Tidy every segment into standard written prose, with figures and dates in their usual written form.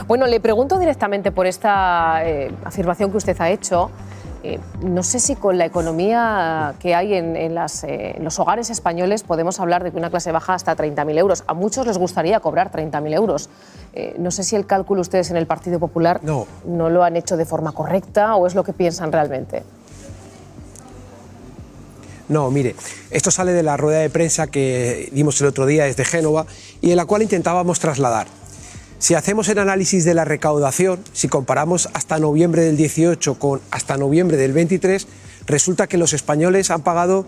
Bueno, le pregunto directamente por esta afirmación que usted ha hecho. No sé si con la economía que hay en los hogares españoles podemos hablar de que una clase baja hasta 30.000 euros. A muchos les gustaría cobrar 30.000 euros. No sé si el cálculo ustedes en el Partido Popular no lo han hecho de forma correcta o es lo que piensan realmente. No, mire, esto sale de la rueda de prensa que dimos el otro día desde Génova y en la cual intentábamos trasladar. Si hacemos el análisis de la recaudación, si comparamos hasta noviembre del 18 con hasta noviembre del 23, resulta que los españoles han pagado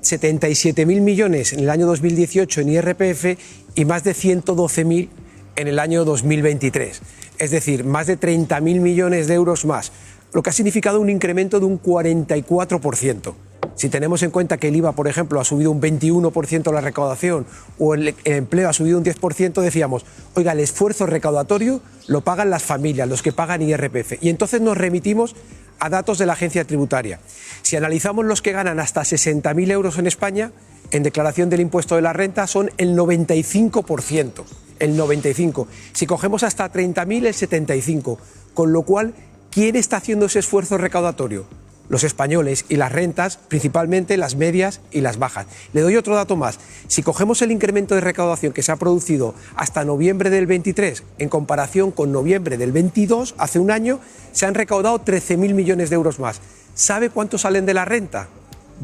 77.000 millones en el año 2018 en IRPF y más de 112.000 en el año 2023. Es decir, más de 30.000 millones de euros más, lo que ha significado un incremento de un 44%. Si tenemos en cuenta que el IVA, por ejemplo, ha subido un 21% la recaudación o el empleo ha subido un 10%, decíamos, oiga, el esfuerzo recaudatorio lo pagan las familias, los que pagan IRPF. Y entonces nos remitimos a datos de la agencia tributaria. Si analizamos los que ganan hasta 60.000 euros en España, en declaración del impuesto de la renta son el 95%. El 95%. Si cogemos hasta 30.000, el 75%. Con lo cual, ¿quién está haciendo ese esfuerzo recaudatorio? Los españoles, y las rentas, principalmente las medias y las bajas. Le doy otro dato más. Si cogemos el incremento de recaudación que se ha producido hasta noviembre del 23, en comparación con noviembre del 22, hace un año, se han recaudado 13.000 millones de euros más. ¿Sabe cuántos salen de la renta?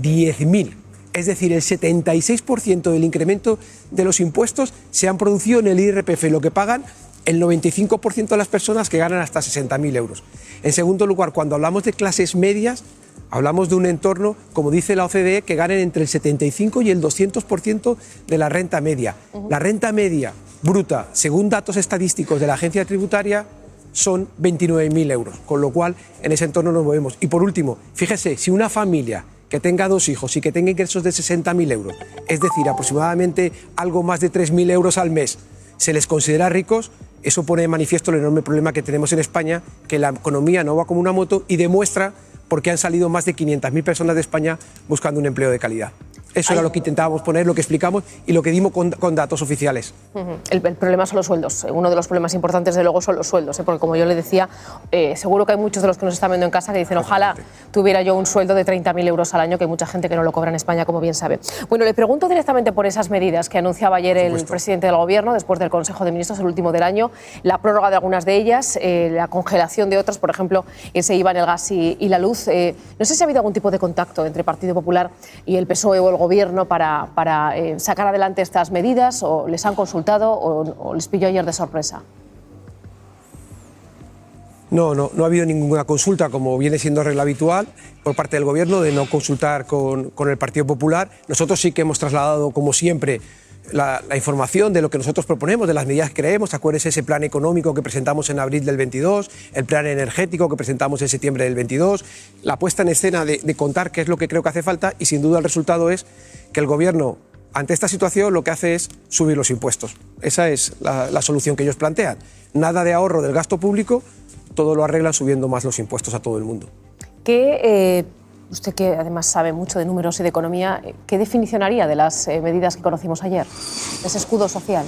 10.000. Es decir, el 76% del incremento de los impuestos se han producido en el IRPF, lo que pagan el 95% de las personas que ganan hasta 60.000 euros. En segundo lugar, cuando hablamos de clases medias, hablamos de un entorno, como dice la OCDE, que ganen entre el 75 y el 200% de la renta media. La renta media bruta, según datos estadísticos de la agencia tributaria, son 29.000 euros, con lo cual en ese entorno nos movemos. Y por último, fíjese, si una familia que tenga 2 hijos y que tenga ingresos de 60.000 euros, es decir, aproximadamente algo más de 3.000 euros al mes, se les considera ricos, eso pone de manifiesto el enorme problema que tenemos en España, que la economía no va como una moto y demuestra por qué han salido más de 500.000 personas de España buscando un empleo de calidad. Eso era lo que intentábamos poner, lo que explicamos y lo que dimos con datos oficiales. El problema son los sueldos. Uno de los problemas importantes, de luego, son los sueldos. Porque, como yo le decía, seguro que hay muchos de los que nos están viendo en casa que dicen, ojalá tuviera yo un sueldo de 30.000 euros al año, que hay mucha gente que no lo cobra en España, como bien sabe. Bueno, le pregunto directamente por esas medidas que anunciaba ayer el presidente del Gobierno, después del Consejo de Ministros, el último del año, la prórroga de algunas de ellas, la congelación de otras, por ejemplo, ese IVA en el gas y la luz. No sé si ha habido algún tipo de contacto entre Partido Popular y el PSOE o el Gobierno para sacar adelante estas medidas, o les han consultado o les pilló ayer de sorpresa. No ha habido ninguna consulta, como viene siendo regla habitual, por parte del Gobierno de no consultar con el Partido Popular. Nosotros sí que hemos trasladado, como siempre, la información de lo que nosotros proponemos, de las medidas que creemos. Acuérdense ese plan económico que presentamos en abril del 22, el plan energético que presentamos en septiembre del 22, la puesta en escena de contar qué es lo que creo que hace falta, y sin duda el resultado es que el Gobierno, ante esta situación, lo que hace es subir los impuestos. Esa es la solución que ellos plantean. Nada de ahorro del gasto público, todo lo arreglan subiendo más los impuestos a todo el mundo. Usted, que además sabe mucho de números y de economía, ¿qué definición haría de las medidas que conocimos ayer, de ese escudo social?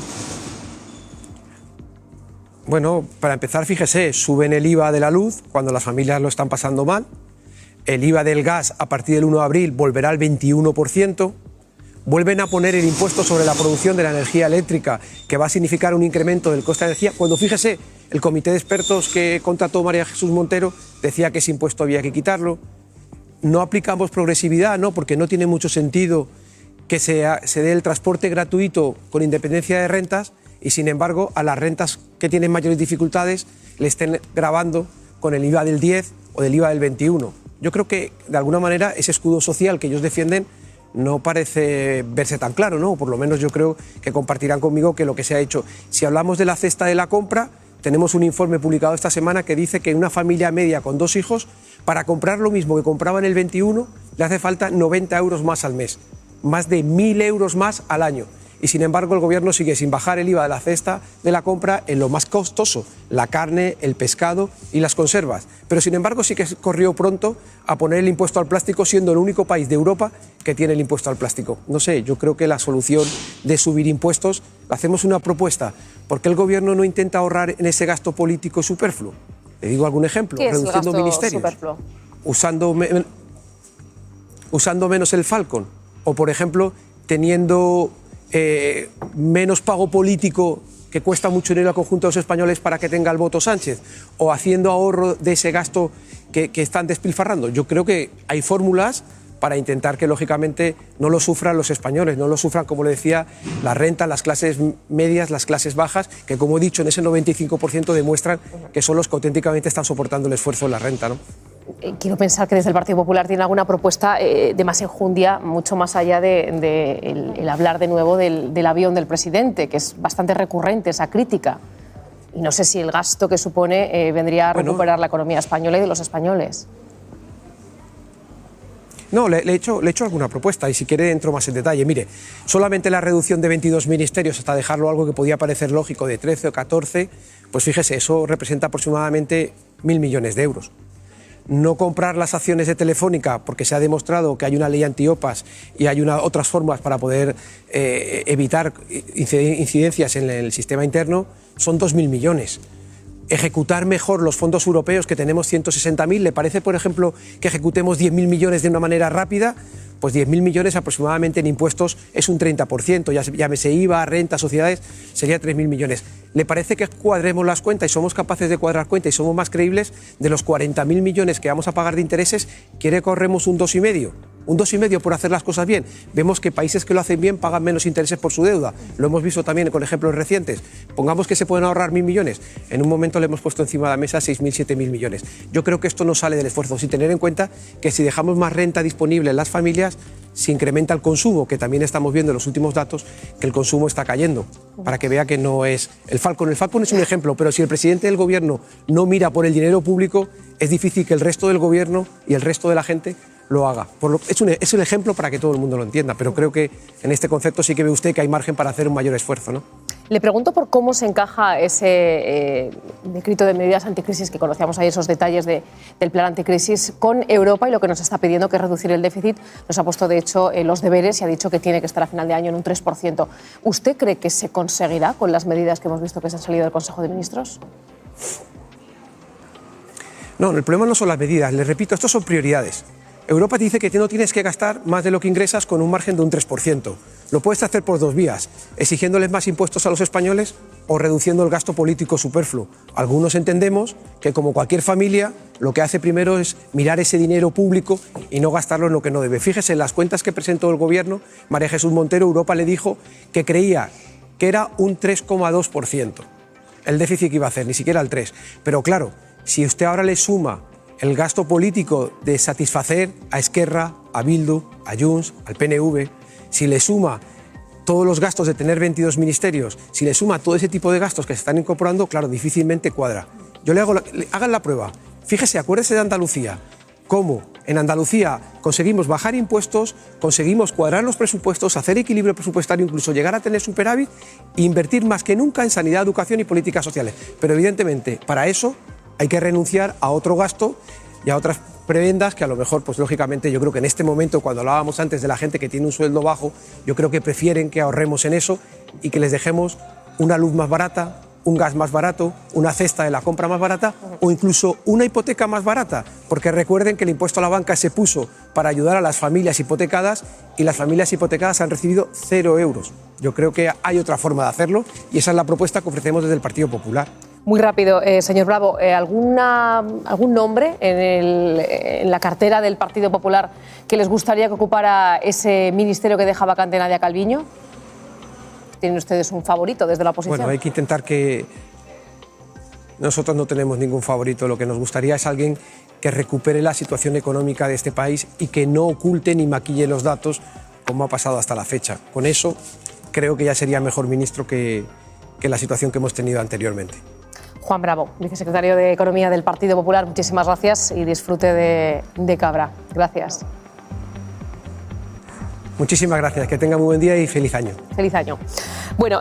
Bueno, para empezar, fíjese, suben el IVA de la luz cuando las familias lo están pasando mal. El IVA del gas a partir del 1 de abril volverá al 21%. Vuelven a poner el impuesto sobre la producción de la energía eléctrica, que va a significar un incremento del coste de energía, cuando, fíjese, el comité de expertos que contrató María Jesús Montero decía que ese impuesto había que quitarlo. No aplicamos progresividad, ¿no? Porque no tiene mucho sentido que se dé el transporte gratuito con independencia de rentas y, sin embargo, a las rentas que tienen mayores dificultades le estén gravando con el IVA del 10 o del IVA del 21. Yo creo que, de alguna manera, ese escudo social que ellos defienden no parece verse tan claro, ¿no? Por lo menos yo creo que compartirán conmigo que lo que se ha hecho. Si hablamos de la cesta de la compra, tenemos un informe publicado esta semana que dice que en una familia media con 2 hijos, para comprar lo mismo que compraba en el 21, le hace falta 90 euros más al mes, más de 1.000 euros más al año. Y sin embargo el gobierno sigue sin bajar el IVA de la cesta de la compra en lo más costoso, la carne, el pescado y las conservas. Pero sin embargo sí que corrió pronto a poner el impuesto al plástico, siendo el único país de Europa que tiene el impuesto al plástico. No sé, yo creo que la solución de subir impuestos, hacemos una propuesta. ¿Por qué el gobierno no intenta ahorrar en ese gasto político superfluo? Le digo algún ejemplo, ¿Qué es reduciendo el gasto ministerios, superfluo? usando menos el Falcon, o por ejemplo teniendo menos pago político que cuesta mucho dinero al conjunto de los españoles para que tenga el voto Sánchez, o haciendo ahorro de ese gasto que están despilfarrando. Yo creo que hay fórmulas para intentar que, lógicamente, no lo sufran los españoles, no lo sufran, como le decía, la renta, las clases medias, las clases bajas, que, como he dicho, en ese 95% demuestran que son los que auténticamente están soportando el esfuerzo de la renta, ¿no? Quiero pensar que desde el Partido Popular tiene alguna propuesta de más enjundia, mucho más allá de el hablar de nuevo del avión del presidente, que es bastante recurrente esa crítica. Y no sé si el gasto que supone vendría a recuperar la economía española y de los españoles. No, le he hecho alguna propuesta y si quiere entro más en detalle. Mire, solamente la reducción de 22 ministerios hasta dejarlo algo que podía parecer lógico de 13 o 14, pues fíjese, eso representa aproximadamente 1.000 millones de euros. No comprar las acciones de Telefónica porque se ha demostrado que hay una ley antiopas y hay otras formas para poder evitar incidencias en el sistema interno, son 2.000 millones. Ejecutar mejor los fondos europeos, que tenemos 160.000, ¿le parece, por ejemplo, que ejecutemos 10.000 millones de una manera rápida? Pues 10.000 millones aproximadamente en impuestos es un 30%, llámese IVA, renta, sociedades, sería 3.000 millones. ¿Le parece que cuadremos las cuentas y somos capaces de cuadrar cuentas y somos más creíbles? De los 40.000 millones que vamos a pagar de intereses, ¿quiere que ahorremos un 2,5? Un 2,5 por hacer las cosas bien. Vemos que países que lo hacen bien pagan menos intereses por su deuda. Lo hemos visto también con ejemplos recientes. Pongamos que se pueden ahorrar 1.000 millones. En un momento le hemos puesto encima de la mesa 6.000, 7.000 millones. Yo creo que esto no sale del esfuerzo, sin tener en cuenta que si dejamos más renta disponible en las familias, se incrementa el consumo, que también estamos viendo en los últimos datos que el consumo está cayendo, para que vea que no es el Falcon. El Falcon es un ejemplo, pero si el presidente del gobierno no mira por el dinero público, es difícil que el resto del gobierno y el resto de la gente lo haga. Es un ejemplo para que todo el mundo lo entienda, pero creo que en este concepto sí que ve usted que hay margen para hacer un mayor esfuerzo, ¿no? Le pregunto por cómo se encaja ese decreto de medidas anticrisis que conocíamos ayer, esos detalles del plan anticrisis, con Europa y lo que nos está pidiendo, que es reducir el déficit. Nos ha puesto, de hecho, los deberes y ha dicho que tiene que estar a final de año en un 3%. ¿Usted cree que se conseguirá con las medidas que hemos visto que se han salido del Consejo de Ministros? No, el problema no son las medidas. Les repito, estos son prioridades. Europa te dice que no tienes que gastar más de lo que ingresas con un margen de un 3%. Lo puedes hacer por dos vías, exigiéndoles más impuestos a los españoles o reduciendo el gasto político superfluo. Algunos entendemos que, como cualquier familia, lo que hace primero es mirar ese dinero público y no gastarlo en lo que no debe. Fíjese, en las cuentas que presentó el gobierno, María Jesús Montero, Europa le dijo que creía que era un 3,2% el déficit que iba a hacer, ni siquiera el 3%. Pero claro, si usted ahora le suma el gasto político de satisfacer a Esquerra, a Bildu, a Junts, al PNV, si le suma todos los gastos de tener 22 ministerios, si le suma todo ese tipo de gastos que se están incorporando, claro, difícilmente cuadra. Yo le hago hagan la prueba. Fíjese, acuérdese de Andalucía. Cómo en Andalucía conseguimos bajar impuestos, conseguimos cuadrar los presupuestos, hacer equilibrio presupuestario, incluso llegar a tener superávit e invertir más que nunca en sanidad, educación y políticas sociales. Pero evidentemente, para eso hay que renunciar a otro gasto y a otras prebendas que a lo mejor, pues lógicamente, yo creo que en este momento, cuando hablábamos antes de la gente que tiene un sueldo bajo, yo creo que prefieren que ahorremos en eso y que les dejemos una luz más barata, un gas más barato, una cesta de la compra más barata o incluso una hipoteca más barata, porque recuerden que el impuesto a la banca se puso para ayudar a las familias hipotecadas y las familias hipotecadas han recibido 0 euros. Yo creo que hay otra forma de hacerlo y esa es la propuesta que ofrecemos desde el Partido Popular. Muy rápido, señor Bravo, ¿algún nombre en la cartera del Partido Popular que les gustaría que ocupara ese ministerio que deja vacante Nadia Calviño? ¿Tienen ustedes un favorito desde la oposición? Bueno, hay que intentar que... Nosotros no tenemos ningún favorito. Lo que nos gustaría es alguien que recupere la situación económica de este país y que no oculte ni maquille los datos como ha pasado hasta la fecha. Con eso creo que ya sería mejor ministro que la situación que hemos tenido anteriormente. Juan Bravo, vicesecretario de Economía del Partido Popular, muchísimas gracias y disfrute de Cabra. Gracias. Muchísimas gracias, que tenga muy buen día y feliz año. Feliz año. Bueno,